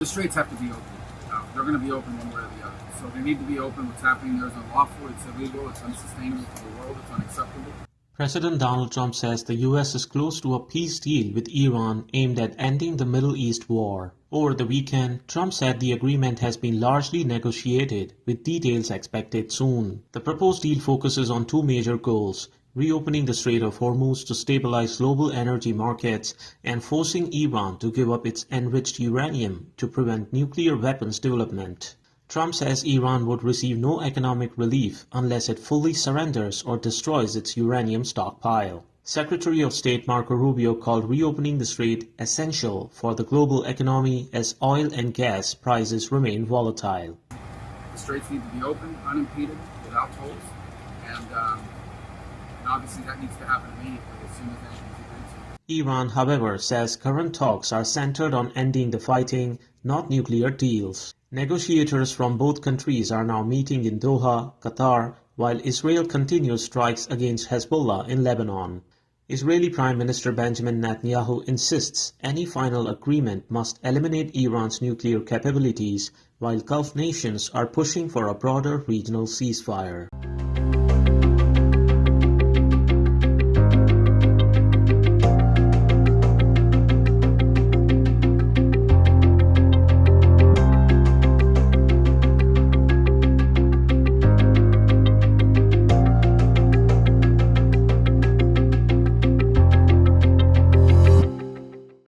The straits have to be open. They're going to be open one way or the other. So they need to be open. What's happening there is unlawful, it's illegal, it's unsustainable for the world, it's unacceptable. President Donald Trump says the U.S. is close to a peace deal with Iran aimed at ending the Middle East war. Over the weekend, Trump said the agreement has been largely negotiated, with details expected soon. The proposed deal focuses on two major goals: reopening the Strait of Hormuz to stabilize global energy markets and forcing Iran to give up its enriched uranium to prevent nuclear weapons development. Trump says Iran would receive no economic relief unless it fully surrenders or destroys its uranium stockpile. Secretary of State Marco Rubio called reopening the strait essential for the global economy as oil and gas prices remain volatile. The straits need to be open, unimpeded, without tolls, and obviously that needs to happen immediately as soon as anything's agreed to. Iran, however, says current talks are centered on ending the fighting, not nuclear deals. Negotiators from both countries are now meeting in Doha, Qatar, while Israel continues strikes against Hezbollah in Lebanon. Israeli Prime Minister Benjamin Netanyahu insists any final agreement must eliminate Iran's nuclear capabilities, while Gulf nations are pushing for a broader regional ceasefire.